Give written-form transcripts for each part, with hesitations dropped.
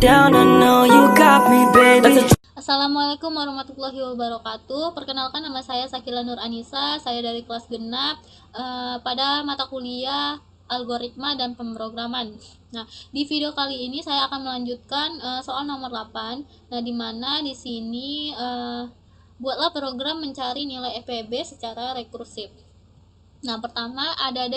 down, I know you got me, baby. Assalamualaikum warahmatullahi wabarakatuh. Perkenalkan, nama saya Sakila Nur Anissa. Saya dari kelas genap pada mata kuliah algoritma dan pemrograman. Nah, di video kali ini saya akan melanjutkan soal nomor 8. Nah, di mana di sini buatlah program mencari nilai FPB secara rekursif. Nah, pertama ada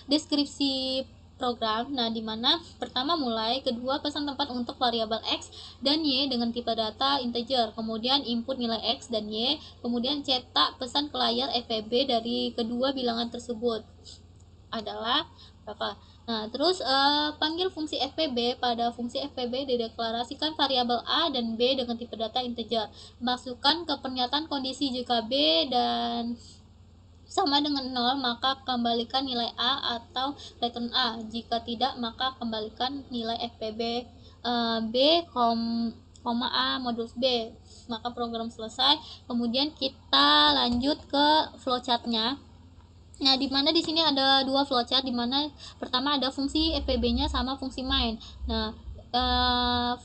deskripsi program. Nah, di mana pertama mulai, kedua pesan tempat untuk variabel x dan y dengan tipe data integer, kemudian input nilai x dan y, kemudian cetak pesan ke layar FPB dari kedua bilangan tersebut adalah berapa. Nah, terus panggil fungsi FPB. Pada fungsi FPB dideklarasikan variabel a dan b dengan tipe data integer. Masukkan ke pernyataan kondisi jika b dan sama dengan 0, maka kembalikan nilai A atau return A. Jika tidak, maka kembalikan nilai FPB B, A modulus B. Maka program selesai. Kemudian kita lanjut ke flowchartnya. Nah, di mana di sini ada dua flowchart, di mana pertama ada fungsi FPB-nya sama fungsi main. Nah,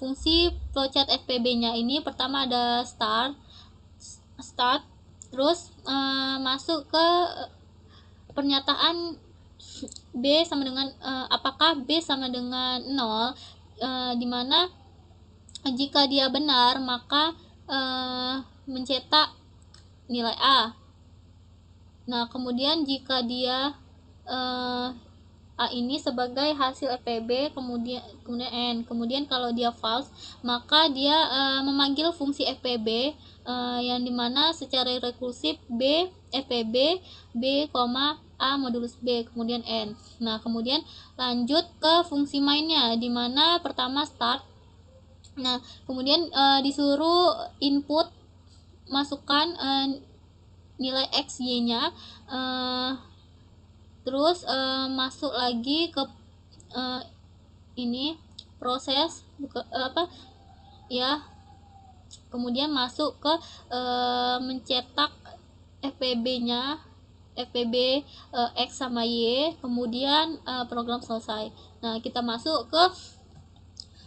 fungsi flowchart FPB-nya ini pertama ada start, terus masuk ke pernyataan B sama dengan apakah B sama dengan 0, dimana jika dia benar maka mencetak nilai A. Nah, kemudian jika dia A ini sebagai hasil FPB, kemudian N. Kemudian kalau dia false, maka dia memanggil fungsi FPB yang dimana secara rekursif B FPB B, A modulus B, kemudian N. Nah, kemudian lanjut ke fungsi mainnya, dimana pertama start. Nah, kemudian disuruh input, masukkan nilai x y nya, terus masuk lagi ke ini proses kemudian masuk ke mencetak FPB x sama y, kemudian program selesai. Nah, kita masuk ke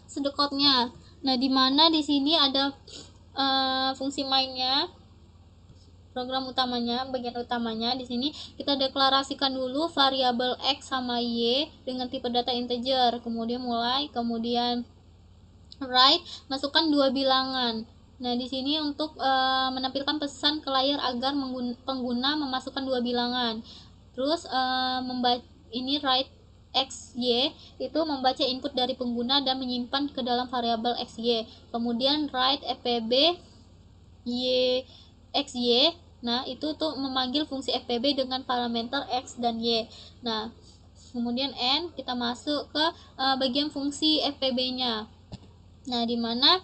sedekotnya. Nah, di mana di sini ada fungsi mainnya, program utamanya, bagian utamanya. Di sini kita deklarasikan dulu variabel x sama y dengan tipe data integer, kemudian kemudian write, masukkan dua bilangan. Nah, di sini untuk menampilkan pesan ke layar agar pengguna memasukkan dua bilangan. Terus ini write xy itu membaca input dari pengguna dan menyimpan ke dalam variabel xy. Kemudian write fpb xy. Nah, itu tuh memanggil fungsi FPB dengan parameter x dan y. Nah, kemudian N, kita masuk ke bagian fungsi FPB-nya. Nah, di mana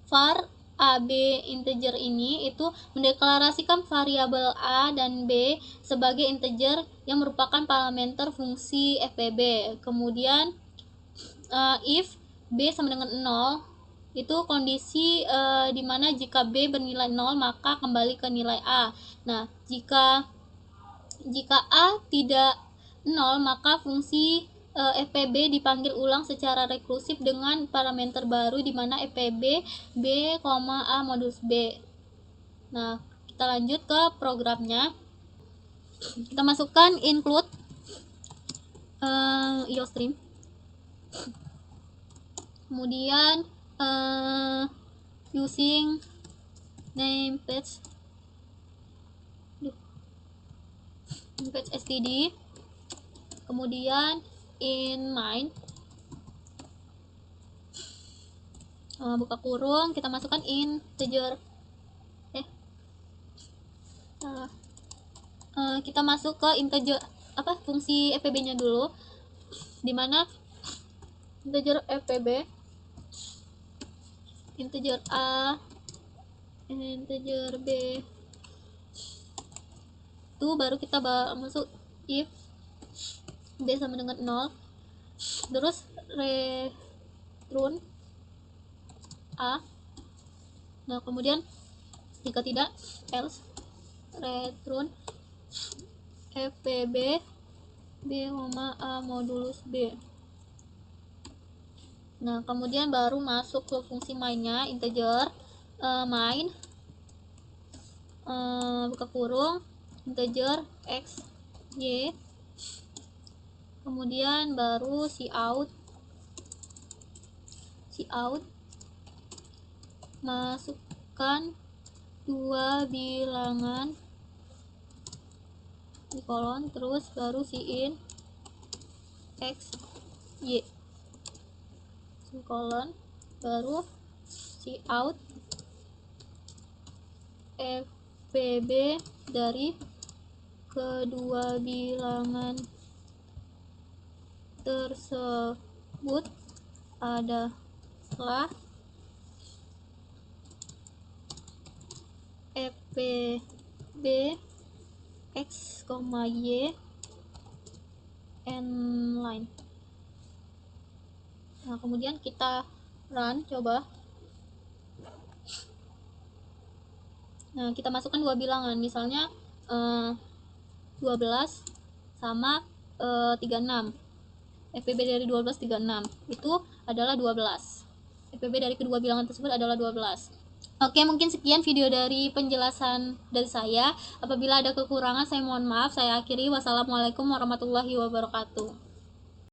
var AB integer ini itu mendeklarasikan variabel A dan B sebagai integer yang merupakan parameter fungsi FPB. Kemudian if B sama dengan 0, itu kondisi dimana jika B bernilai 0 maka kembali ke nilai A. Nah, jika A tidak 0 maka fungsi FPB dipanggil ulang secara rekursif dengan parameter baru dimana FPB B, A modulus B. Nah, kita lanjut ke programnya. Kita masukkan include IOStream, kemudian using name page std, kemudian in main, buka kurung, kita masukkan integer kita masuk ke integer fungsi FPB nya dulu, dimana integer FPB, integer A, integer B, itu baru kita masuk if B sama dengan 0, terus return A. Nah, kemudian jika tidak else return FPB B, A modulus B. Nah, kemudian baru masuk ke fungsi mainnya, integer, main, buka kurung, integer x, y, kemudian baru cout, masukkan dua bilangan di kolon, terus baru in x, y, kolon, baru cout fpb dari kedua bilangan tersebut adalah fpb x, y line. Nah, kemudian kita run, coba. Nah, kita masukkan dua bilangan, misalnya 12 sama 36. FPB dari 12 36 itu adalah 12. FPB dari kedua bilangan tersebut adalah 12. Oke, mungkin sekian video dari penjelasan dari saya. Apabila ada kekurangan, saya mohon maaf. Saya akhiri. Wassalamualaikum warahmatullahi wabarakatuh.